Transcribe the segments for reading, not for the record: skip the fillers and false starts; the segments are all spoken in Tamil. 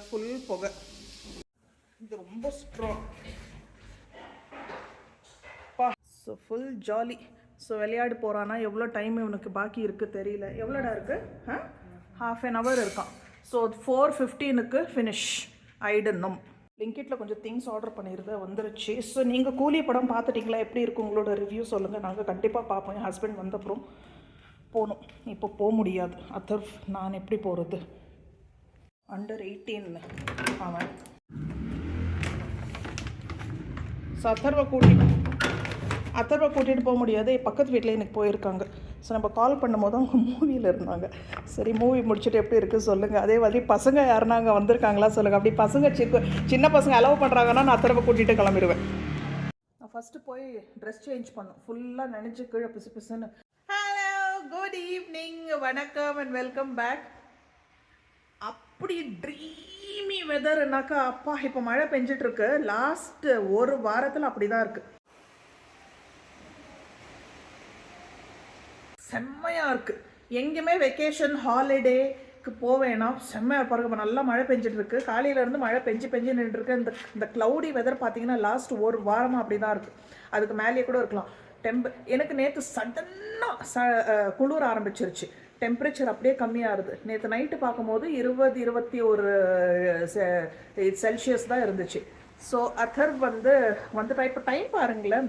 ஃபுல் புகை. இது ரொம்ப strong. So full jolly. So விளையாடு போகிறான்னா எவ்வளோ டைம் இவனுக்கு பாக்கி இருக்குது தெரியல. எவ்வளோடா இருக்குது? ½ an hour இருக்கான். ஸோ 4:15 ஃபினிஷ் ஆயிடணும். லிங்கிட்டில் கொஞ்சம் திங்ஸ் ஆர்டர் பண்ணிடுது, வந்துருச்சு. ஸோ நீங்கள் கூலி படம் பார்த்துட்டிங்களா? எப்படி இருக்குது உங்களோட ரிவ்யூ சொல்லுங்கள். நாங்கள் கண்டிப்பாக பார்ப்போம். என் ஹஸ்பண்ட் வந்தப்புறம் போகணும். இப்போ போக முடியாது. அதர் நான் எப்படி போகிறது? அண்டர் 18 அவன். ஸோ அத்தர்வை கூட்டிகிட்டு போக முடியாது. பக்கத்து வீட்டில் எனக்கு போயிருக்காங்க. ஸோ நம்ம கால் பண்ணும்போது அவங்க மூவியில் இருந்தாங்க. சரி, மூவி முடிச்சுட்டு எப்படி இருக்குது சொல்லுங்கள். அதே மாதிரி பசங்க யாருன்னா அங்கே வந்திருக்காங்களா சொல்லுங்கள். அப்படி பசங்க சின்ன பசங்க அலோவ் பண்ணுறாங்கன்னா நான் அத்தர்வை கூட்டிகிட்டு கிளம்பிடுவேன். நான் ஃபஸ்ட்டு போய் ட்ரெஸ் சேஞ்ச் பண்ணோம். ஃபுல்லாக நினச்சி கீழே பிசு பிசுன்னு. ஹலோ, குட் ஈவினிங், வணக்கம் அண்ட் வெல்கம் பேக். அப்படி ட்ரீமி வெதர்னாக்கா அப்பா இப்போ மழை பெஞ்சிட்ருக்கு. லாஸ்ட் ஒரு வாரத்தில் அப்படி தான் இருக்குது. செம்மையாக இருக்குது. எங்கேயுமே வெக்கேஷன் ஹாலிடேக்கு போவேன்னா செம்மையாக பாருங்க. இப்போ நல்லா மழை பெஞ்சிட்ருக்கு. காலையிலேருந்து மழை பெஞ்சு நின்றுருக்கு. இந்த க்ளவுடி வெதர் பார்த்தீங்கன்னா லாஸ்ட் ஒரு வாரமாக அப்படி தான் இருக்குது. அதுக்கு மேலேயே கூட இருக்கலாம். எனக்கு நேற்று சடனாக குளிர ஆரம்பிச்சிருச்சு. டெம்பரேச்சர் அப்படியே கம்மியாகுது. நேற்று நைட்டு பார்க்கும்போது 20-21 செல்சியஸ் தான் இருந்துச்சு. ஸோ அத்தர் வந்து இப்போ டைம் பாருங்களேன்.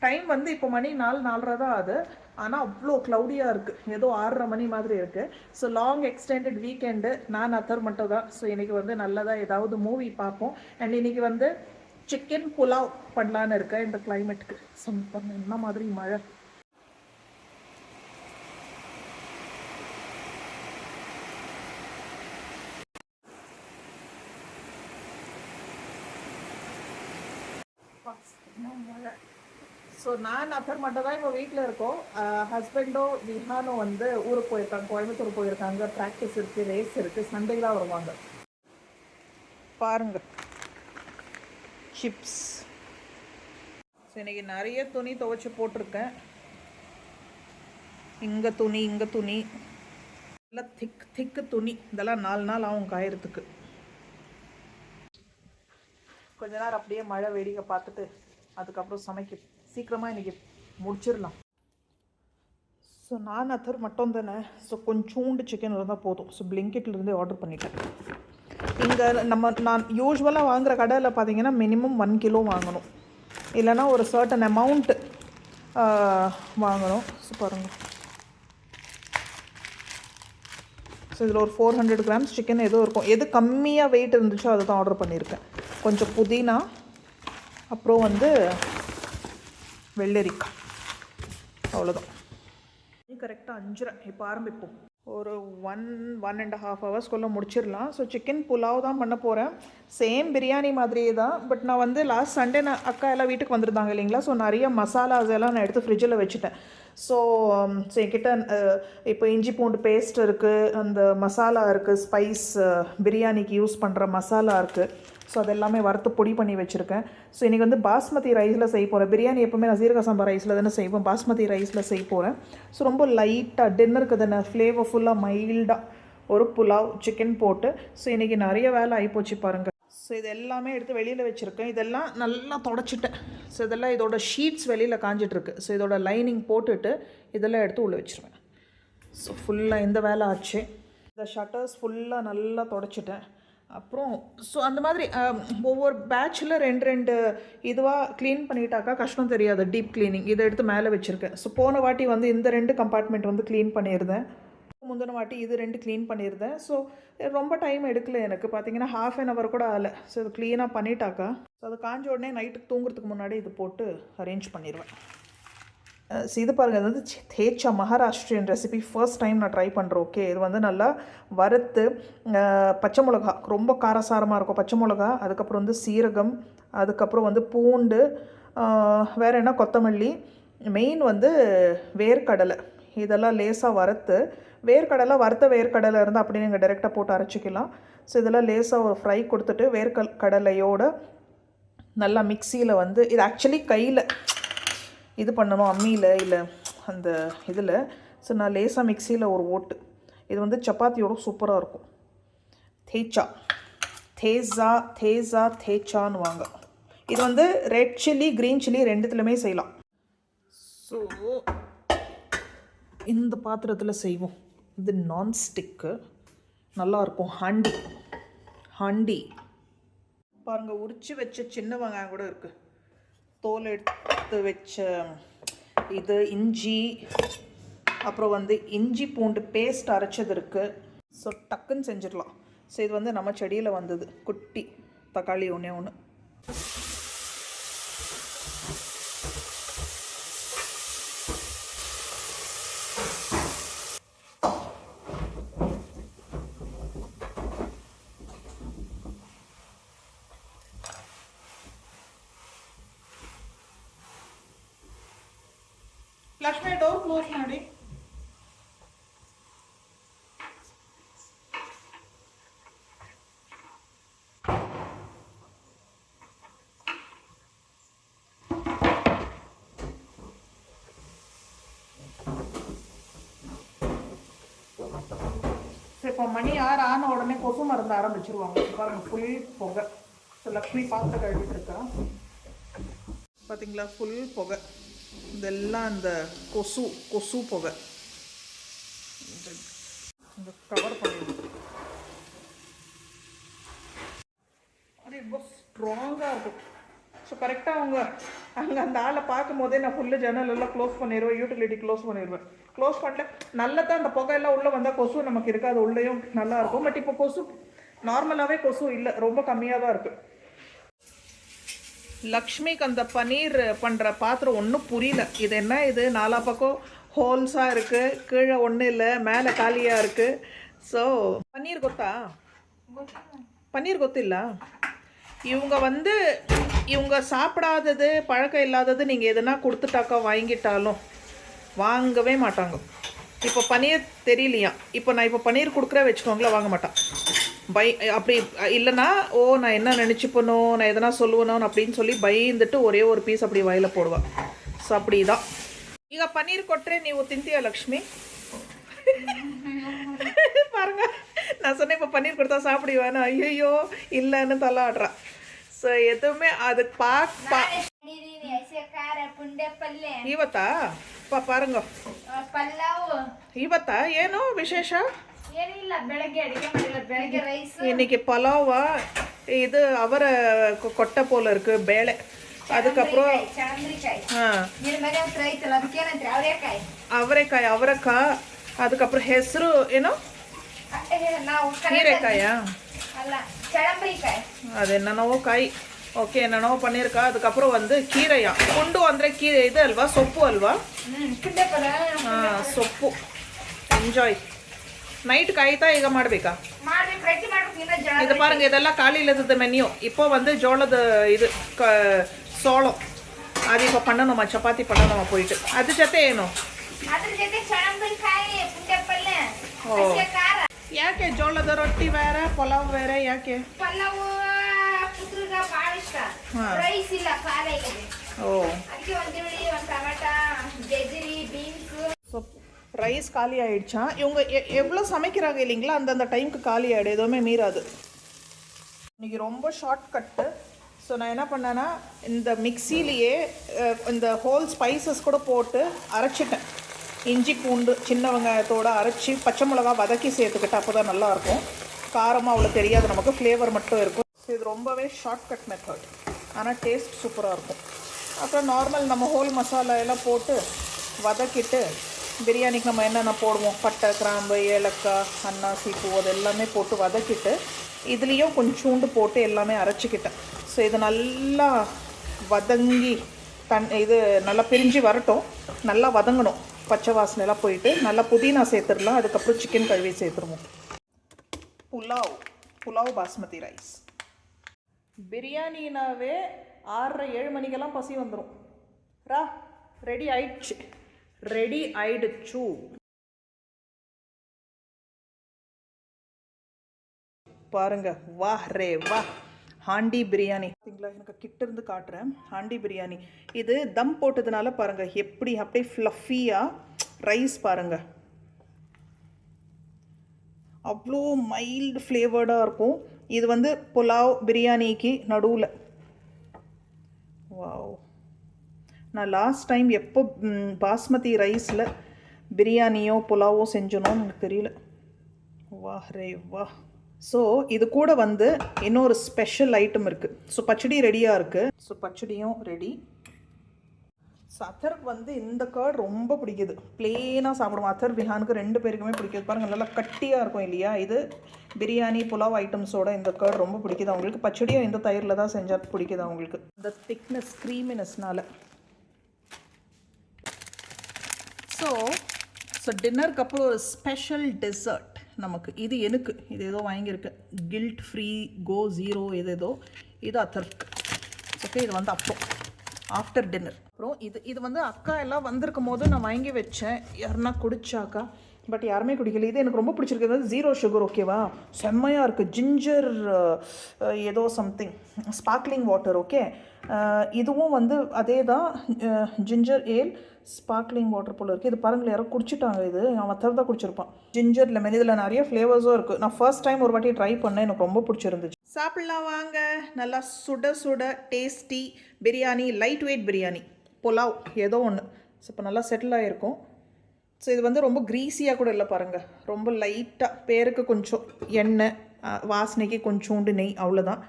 டைம் வந்து இப்போ மணி 4:30 தான் ஆகுது. ஆனால் அவ்வளோ க்ளவுடியாக இருக்குது. ஏதோ 6:30 மணி மாதிரி இருக்குது. So long extended weekend. நான் அத்தர் மட்டும் தான். ஸோ இன்றைக்கி வந்து நல்லதாக ஏதாவது மூவி பார்ப்போம். அண்ட் இன்றைக்கி வந்து சிக்கன் புலாவ் பண்ணலான்னு இருக்கேன் இந்த கிளைமேட்டுக்கு. ஸோ என்ன மாதிரி மழை. மழை. ஸோ நான் அத்தர் மட்டும் தான் இப்போ வீட்டில் இருக்கோம். ஹஸ்பண்டோ விஹானோ வந்து ஊருக்கு போயிருக்காங்க, கோயம்புத்தூர் போயிருக்காங்க. ப்ராக்டிஸ் இருக்குது, ரேஸ் இருக்குது. சண்டே தான் வருவாங்க. பாருங்கள், சிப்ஸ். ஸோ இன்றைக்கி நிறைய துணி துவைச்சி போட்டிருக்கேன். இங்கே துணி எல்லாம் திக்கு துணி. இதெல்லாம் 4 நாள் ஆகும் காயறதுக்கு. கொஞ்ச நேரம் அப்படியே மழை வேடிக்கை பார்த்துட்டு அதுக்கப்புறம் சீக்கிரமாக இன்றைக்கி முடிச்சிடலாம். ஸோ நான் அத்தர் மட்டும் தானே. ஸோ கொஞ்சோண்டு சிக்கன் இருந்தால் போதும். ஸோ பிளிங்கிட்லேருந்தே ஆர்டர் பண்ணிட்டேன். இங்கே நான் யூஸ்வலாக வாங்குகிற கடையில் பார்த்தீங்கன்னா மினிமம் 1 கிலோ வாங்கணும், இல்லைனா ஒரு சர்டன் அமௌண்ட் வாங்கணும். ஸோ பாருங்கள். ஸோ இதில் ஒரு 400 கிராம்ஸ் சிக்கன் ஏதோ இருக்கும். எது கம்மியாக வெயிட் இருந்துச்சோ அதை தான் ஆர்டர் பண்ணியிருக்கேன். கொஞ்சம் புதினா, அப்புறம் வந்து வெள்ளரிக்காய், அவ்வளோதான். கரெக்டாக 5:30 இப்போ ஆரம்பிப்போம். ஒரு 1.5 ஹவர்ஸ்க்குள்ளே முடிச்சிடலாம். ஸோ சிக்கன் புலாவ் தான் பண்ண போகிறேன். சேம் பிரியாணி மாதிரியே தான். பட் நான் வந்து லாஸ்ட் சண்டே அக்கா எல்லாம் வீட்டுக்கு வந்திருந்தாங்க இல்லைங்களா. ஸோ நிறைய மசாலாஸ் எல்லாம் நான் எடுத்து ஃப்ரிட்ஜில் வச்சுட்டேன். ஸோ என்கிட்ட இப்போ இஞ்சி பூண்டு பேஸ்ட் இருக்குது, அந்த மசாலா இருக்குது, ஸ்பைஸ் பிரியாணிக்கு யூஸ் பண்ணுற மசாலா இருக்குது. ஸோ அதெல்லாமே வறுத்து பொடி பண்ணி வச்சுருக்கேன். ஸோ இன்றைக்கி வந்து பாஸ்மதி ரைஸில் செய்ய போகிறேன். பிரியாணி எப்போவுமே நான் சீரக சம்பா ரைஸில் தானே செய்வோம். பாஸ்மதி ரைஸில் செய்ய போகிறேன். ஸோ ரொம்ப லைட்டாக டின்னருக்கு தானே ஃப்ளேவர்ஃபுல்லாக மைல்டாக ஒரு புலாவ் சிக்கன் போட்டு. ஸோ இன்றைக்கி நிறைய வேலை ஆகிப்போச்சு பாருங்கள். ஸோ இது எல்லாமே எடுத்து வெளியில் வச்சுருக்கேன். இதெல்லாம் நல்லா தொடச்சிட்டேன். ஸோ இதெல்லாம் இதோட ஷீட்ஸ் வெளியில் காஞ்சிட்ருக்கு. ஸோ இதோட லைனிங் போட்டுட்டு இதெல்லாம் எடுத்து உள்ளே வச்சுருவேன். ஸோ ஃபுல்லாக இந்த வேலை ஆச்சு. இந்த ஷட்டர்ஸ் ஃபுல்லாக நல்லா தொடச்சிட்டேன். அப்புறம் ஸோ அந்த மாதிரி ஒவ்வொரு பேட்சில் 2 இதுவாக க்ளீன் பண்ணிட்டாக்கா கஷ்டம் தெரியாது. டீப் க்ளீனிங் இதை எடுத்து மேலே வச்சுருக்கேன். ஸோ போன வாட்டி வந்து இந்த 2 கம்பார்ட்மெண்ட் வந்து க்ளீன் பண்ணியிருந்தேன். முந்தின வாட்டி இது 2 க்ளீன் பண்ணியிருந்தேன். ஸோ ரொம்ப டைம் எடுக்கல எனக்கு. பார்த்தீங்கன்னா ½ an hour கூட ஆகலை. ஸோ இது க்ளீனாக பண்ணிட்டாக்கா ஸோ அது காஞ்ச உடனே நைட்டுக்கு தூங்குறதுக்கு முன்னாடி இது போட்டு அரேஞ்ச் பண்ணிடுவேன். இது பாருங்கள், இது வந்து தேச்சா மகாராஷ்டிரியன் ரெசிபி. ஃபர்ஸ்ட் டைம் நான் ட்ரை பண்ணுறேன். ஓகே, இது வந்து நல்லா வறுத்து பச்சை மிளகா, ரொம்ப காரசாரமாக இருக்கும் பச்சை மிளகா, அதுக்கப்புறம் வந்து சீரகம், அதுக்கப்புறம் வந்து பூண்டு, வேறு என்ன கொத்தமல்லி, மெயின் வந்து வேர்க்கடலை, இதெல்லாம் லேசாக வறுத்து. வறுத்த வேர்க்கடலை இருந்தால் அப்படி நீங்கள் டைரெக்டாக போட்டு அரைச்சிக்கலாம். ஸோ இதெல்லாம் லேசாக ஒரு ஃப்ரை கொடுத்துட்டு கடலையோடு நல்லா மிக்சியில் வந்து இது ஆக்சுவலி கையில் இது பண்ணணும், அம்மியில் இல்லை அந்த இதில். ஸோ நான் லேசாக மிக்சியில் ஒரு ஓட்டு. இது வந்து சப்பாத்தியோட சூப்பராக இருக்கும். தேச்சா தேச்சான்னு வாங்க. இது வந்து ரெட் சில்லி க்ரீன் சில்லி ரெண்டுத்துலையுமே செய்யலாம். ஸோ இந்த பாத்திரத்தில் செய்வோம். இது நான்ஸ்டிக்கு, நல்லாயிருக்கும். ஹாண்டி பாருங்கள், உரித்து வச்ச சின்ன வெங்காயம் கூட இருக்குது, தோல் எடுத்து வச்ச இது இஞ்சி, அப்புறம் வந்து இஞ்சி பூண்டு பேஸ்ட் அரைச்சது இருக்குது. ஸோ டக்குன்னு செஞ்சிடலாம். ஸோ இது வந்து நம்ம செடியில் வந்தது, குட்டி தக்காளி ஒன்று. ಲಕ್ಷ್ಮಿ ಡೋರ್ ಕ್ಲೋಸ್ ಮಾಡಿ. இப்போ மணி 6 ஆன உடனே கொசு மருந்து ஆரம்பிச்சிருவாங்க. பாருங்கள், ஃபுல் புகை. ஸோ லக்ஷ்மி பாத்திரம் கழுவிட்டு இருக்கா, பார்த்தீங்களா, ஃபுல் புகை. இதெல்லாம் அந்த கொசு புகை. இந்த கவர் பண்ணிடுவோம். அது ரொம்ப ஸ்ட்ராங்காக இருக்கும். ஸோ கரெக்டாக அங்கே அந்த ஆளை பார்க்கும் போதே நான் ஃபுல்லு ஜன்னலெல்லாம் க்ளோஸ் பண்ணிடுவேன், யூட்டிலிட்டி க்ளோஸ் பண்ணிடுவேன். க்ளோஸ் பண்ணிட்டு நல்லதான் அந்த புகையெல்லாம் உள்ளே வந்தால் கொசு நமக்கு இருக்காது, உள்ளேயும் நல்லாயிருக்கும். பட் இப்போ கொசு நார்மலாகவே கொசு இல்லை, ரொம்ப கம்மியாக தான் இருக்குது. லக்ஷ்மிக்கு அந்த பன்னீர் பண்ணுற பாத்திரம் ஒன்றும் புரியல. இது என்ன, இது 4 பக்கம் ஹோல்ஸாக இருக்குது, கீழே ஒன்றும் இல்லை, மேலே காலியாக இருக்குது. ஸோ பன்னீர் கொத்து இல்லை. இவங்க சாப்பிடாதது, பழக்கம் இல்லாதது நீங்கள் எதுனா கொடுத்துட்டாக்கா வாங்கிட்டாலும் வாங்கவே மாட்டாங்க. இப்போ பன்னீர் தெரியலையா, இப்போ நான் பன்னீர் கொடுக்குறேன் வச்சுக்கோங்களேன், வாங்க மாட்டான். அப்படி இல்லைன்னா நான் என்ன நினச்சிப்பனோ, நான் எதனா சொல்லுவேனோன்னு அப்படின்னு சொல்லி பயந்துட்டு ஒரே ஒரு பீஸ் அப்படி வாயில் போடுவாள். ஸோ அப்படி தான். ಈಗ ಪನ್ನೀರ್ ಕೊಟ್ಟರೆ ನೀವು ತಿಂತೀಯಾ ಲಕ್ಷ್ಮಿ? பாருங்க, நான் சொன்னேன் இப்போ பன்னீர் கொடுத்தா சாப்பிடுவேன்னு. ஐயோ இல்லைன்னு தள்ளாடுறா. ஸோ எதுவுமே அது ಇವತ್ತಾ ಪಾರಂಗ ಇವತ್ತಾ ಏನು ವಿಶೇಷ? ಏನಿಲ್ಲ, ಬೆಳಗ್ಗೆ ಅಡಿಗೆ ಮಾಡಿಲ್ಲ, ಬೆಳಗ್ಗೆ ರೈಸ್. இன்னைக்கு பலாவ இது அவரை கொட்டை போல இருக்கு, ಬೇಳೆ. அதுக்கப்புறம் அவரைக்காய், அதுக்கப்புறம் ಹೆಸರು ಏನು, ಹೀರೆಕಾಯಾ? ಅದೆನ್ನೋ ಕಾಯಿ. ಓಕೆ, என்னென்னவோ பண்ணியிருக்கா. அதுக்கப்புறம் வந்து கீரையா, குண்டு ಅಂದ್ರೆ கீரை இது ಅಲ್ವಾ, ಸೊಪ್ಪು ಅಲ್ವಾ? ಸೊಪ್ಪು. ಎಂಜಾಯ್. ನೈಟ್ ಕಾಯ್ತಾ ಈಗ ಮಾಡಬೇಕಾ? ಇದು பாருங்க, இதெல்லாம் காலையில் இருந்தது மெனியூ. இப்போ வந்து ஜோளದ இது சோளம், அது இப்போ பண்ணணுமா, சப்பாத்தி பண்ணணுமா போயிட்டு. அது ಜೊತೆ ಏನು? ಯಾಕೆ ಜೋಳದ ರೊಟ್ಟಿ ಬೇರೆ, ಪಲಾವ್ ಬೇರೆ ಯಾಕೆ? ரைஸ் காலி ஆயிடுச்சா? இவங்க எவ்வளோ சமைக்கிறாங்க இல்லைங்களா, அந்தந்த டைமுக்கு காலி ஆகிடும், எதுவுமே மீறாது. இன்றைக்கி ரொம்ப ஷார்ட் கட்டு. ஸோ நான் என்ன பண்ணேன்னா, இந்த மிக்சிலேயே இந்த ஹோல் ஸ்பைசஸ் கூட போட்டு அரைச்சிட்டேன். இஞ்சி பூண்டு சின்ன வெங்காயத்தோடு அரைச்சி பச்சை மிளகா வதக்கி சேர்த்துக்கிட்டு, அப்போ தான் நல்லாயிருக்கும். காரமாக அவ்வளோ தெரியாது நமக்கு, ஃப்ளேவர் மட்டும் இருக்கும். ஸோ இது ரொம்பவே ஷார்ட்கட் மெத்தட், ஆனால் டேஸ்ட் சூப்பராக இருக்கும். அப்புறம் நார்மல் நம்ம ஹோல் மசாலா எல்லாம் போட்டு வதக்கிட்டு, பிரியாணிக்கு நம்ம என்னென்ன போடுவோம், பட்டை, கிராம்பு, ஏலக்காய், அன்னாசி பூ, அது எல்லாமே போட்டு வதக்கிட்டு, இதுலேயும் கொஞ்சோண்டு போட்டு எல்லாமே அரைச்சிக்கிட்டேன். ஸோ இது நல்லா வதங்கி இது நல்லா பிரிஞ்சு வரட்டும், நல்லா வதங்கணும், பச்சை வாசனைலாம் போயிட்டு நல்லா புதினா சேர்த்துடலாம். அதுக்கப்புறம் சிக்கன் கழுவி சேர்த்துருவோம். புலாவ் பாஸ்மதி ரைஸ். பிரியாணினாவே 6:30-7 மணிக்கெல்லாம் பசி வந்துடும். ரெடி ஆயிடுச்சு. பாருங்க, வா ஹாண்டி பிரியாணி. பார்த்தீங்களா, எனக்கு கிட்ட இருந்து காட்டுறேன். ஹாண்டி பிரியாணி இது தம் போட்டதுனால பாருங்க எப்படி அப்படியே ஃப்ளஃபியாக ரைஸ் பாருங்க, அவ்வளோ மைல்டு ஃப்ளேவர்டாக இருக்கும். இது வந்து புலாவ் பிரியாணிக்கு நடுவில். வாவ், நான் லாஸ்ட் டைம் எப்போ பாஸ்மதி ரைஸில் பிரியாணியோ புலாவோ செஞ்சனோன்னு எனக்கு தெரியல. வா ரே வா. ஸோ இது கூட வந்து இன்னொரு ஸ்பெஷல் ஐட்டம் இருக்குது. ஸோ பச்சடி ரெடியாக இருக்குது. ஸோ பச்சடியும் ரெடி. ஸோ அத்தருக்கு வந்து இந்த கர்ட் ரொம்ப பிடிக்குது. ப்ளெயினாக சாப்பிடுவோம். அத்தர் விஹானுக்கு 2 பேருக்குமே பிடிக்குது. பாருங்கள், நல்லா கட்டியாக இருக்கும் இல்லையா? இது பிரியாணி புலாவ் ஐட்டம்ஸோட இந்த கர்ட் ரொம்ப பிடிக்குது அவங்களுக்கு. பச்சடியும் இந்த தயிரில் தான் செஞ்சால் பிடிக்குது அவங்களுக்கு, இந்த திக்னஸ் க்ரீமினஸ்னால. ஸோ டின்னருக்கு அப்புறம் ஒரு ஸ்பெஷல் டெசர்ட் நமக்கு. இது எனக்கு இது ஏதோ வாங்கியிருக்கு, கில்ட் ஃப்ரீ கோ ஜீரோ ஏதேதோ. இது அத்தருக்கு. ஓகே, இது வந்து அப்போ ஆஃப்டர் டின்னர். அப்புறம் இது வந்து அக்கா எல்லாம் வந்திருக்கும் போது நான் வாங்கி வச்சேன், யாருன்னா குடிச்சாக்கா. பட் யாருமே குடிக்கல. இது எனக்கு ரொம்ப பிடிச்சிருக்கு. அது 0 சுகர். ஓகேவா? செம்மையாக இருக்குது. ஜிஞ்சர் ஏதோ சம்திங் ஸ்பார்க்லிங் வாட்டர். ஓகே, இதுவும் வந்து அதே தான், ஜிஞ்சர் ஏல் ஸ்பார்க்லிங் வாட்டர் போல் இருக்குது. இது பாருங்கள், யாரோ குடிச்சிட்டாங்க. இது அவன் தான் குடிச்சிருப்பான். Ginger lemon. இதில் நிறைய ஃப்ளேவர்ஸும் இருக்குது. நான் ஃபர்ஸ்ட் டைம் ஒரு வாட்டி ட்ரை பண்ணேன், எனக்கு ரொம்ப பிடிச்சிருந்துச்சு. சாப்பிட்லாம் வாங்க. நல்லா சுட சுட tasty biryani, light weight biryani, pulao ஏதோ ஒன்று. ஸோ இப்போ நல்லா செட்டில் ஆகிருக்கும். ஸோ இது வந்து ரொம்ப க்ரீஸியாக கூட இல்லை பாருங்கள், ரொம்ப லைட்டாக, பேருக்கு கொஞ்சம் எண்ணெய், வாசனைக்கு கொஞ்சோண்டு நெய், அவ்வளோதான்.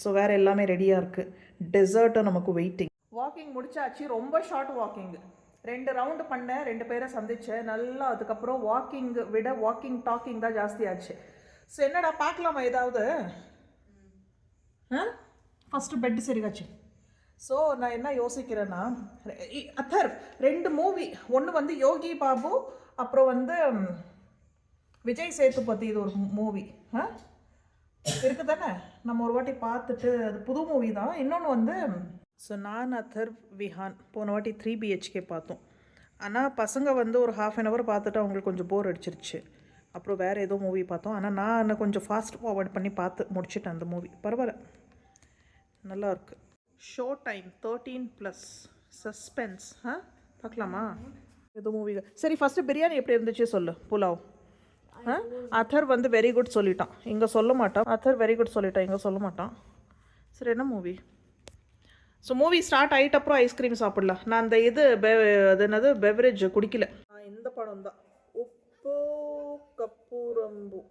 ஸோ வேறு எல்லாமே ரெடியாக இருக்குது. டெசர்ட்டும் நமக்கு வெயிட்டிங். வாக்கிங் முடிச்சாச்சு. ரொம்ப ஷார்ட் வாக்கிங்கு. 2 ரவுண்டு பண்ணேன், 2 பேரை சந்தித்தேன் நல்லா. அதுக்கப்புறம் வாக்கிங் விட டாக்கிங் தான் ஜாஸ்தி ஆச்சு. ஸோ என்னடா பார்க்கலாமா ஏதாவது? First bed சரிகாச்சு. ஸோ நான் என்ன யோசிக்கிறேன்னா, அத்தர் 2 மூவி. ஒன்று வந்து யோகி பாபு, அப்புறம் வந்து விஜய் சேதுபதி. இது ஒரு மூவி இருக்குது தானே, நம்ம ஒரு வாட்டி பார்த்துட்டு, அது புது மூவி தான். இன்னொன்று வந்து, ஸோ நான் அத்தர் விஹான் போன வாட்டி 3 BHK பார்த்தோம். ஆனால் பசங்க வந்து ஒரு ½ an hour பார்த்துட்டு அவங்களுக்கு கொஞ்சம் போர் அடிச்சிருச்சு. அப்புறம் வேறு ஏதோ மூவி பார்த்தோம். ஆனால் நான் கொஞ்சம் ஃபாஸ்ட் ஃபார்வர்ட் பண்ணி பார்த்து முடிச்சுட்டேன் அந்த மூவி. பரவாயில்ல, நல்லா இருக்கு. Show time 13+ suspense. பார்க்கலாமா ஏதோ மூவி? சரி, ஃபஸ்ட்டு பிரியாணி எப்படி இருந்துச்சு சொல்லு. புலாவ். அத்தர் வந்து வெரி குட் சொல்லிட்டான், இங்கே சொல்ல மாட்டான். அத்தர் வெரி குட் சொல்லிட்டான், இங்கே சொல்ல மாட்டான். சரி, என்ன மூவி? ஸோ மூவி ஸ்டார்ட் ஆகிட்ட அப்புறம் ஐஸ்கிரீம் சாப்பிடலாம். நான் அந்த அது என்னது பெவரேஜ் குடிக்கல. இந்த படம் தான், உப்பு கப்பூரம்பு.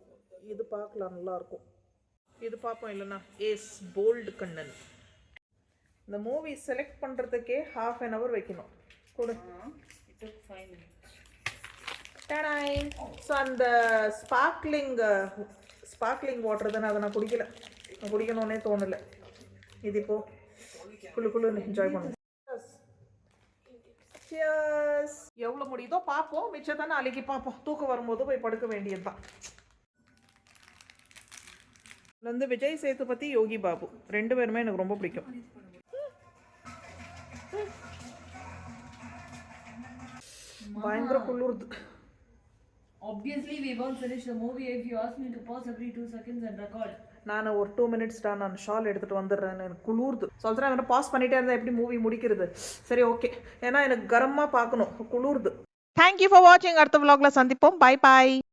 இது பார்க்கலாம், நல்லாயிருக்கும். இது பார்ப்போம். இல்லைன்னா ஏஸ் போல்டு கண்ணன். இந்த மூவி செலக்ட் பண்ணுறதுக்கே ½ an hour வைக்கணும். கொடு. ஸோ அந்த ஸ்பார்க்லிங் வாட்டர் தானே, அதை நான் குடிக்கல. நான் குடிக்கணும்னே தோணலை. இது இப்போ குழுன்னு என்ஜாய் பண்ணுங்க. எவ்வளோ முடியுதோ பார்ப்போம், மிச்சம் தானே நாளைக்கு பார்ப்போம். தூக்கம் வரும்போது போய் படுக்க வேண்டியது தான். வந்து விஜய் சேதுபதி, யோகி பாபு 2 பேருமே எனக்கு ரொம்ப பிடிக்கும். பயங்கர குளிருது. Obviously we won't finish the movie if you ask me to pause every 2 seconds and record. நான் ஒரு 2 minutes தான், நான் ஷால் எடுத்துகிட்டு வந்துடுறேன். எனக்கு குளிருது. சொல்கிறேன், அவனை பாஸ் பண்ணிகிட்டே இருந்தால் எப்படி மூவி முடிக்கிறது? சரி, ஓகே. ஏன்னா எனக்கு கரமாக பார்க்கணும், குளிருது. தேங்க்யூ ஃபார் வாட்சிங். அடுத்த vlogல சந்திப்போம். Bye bye.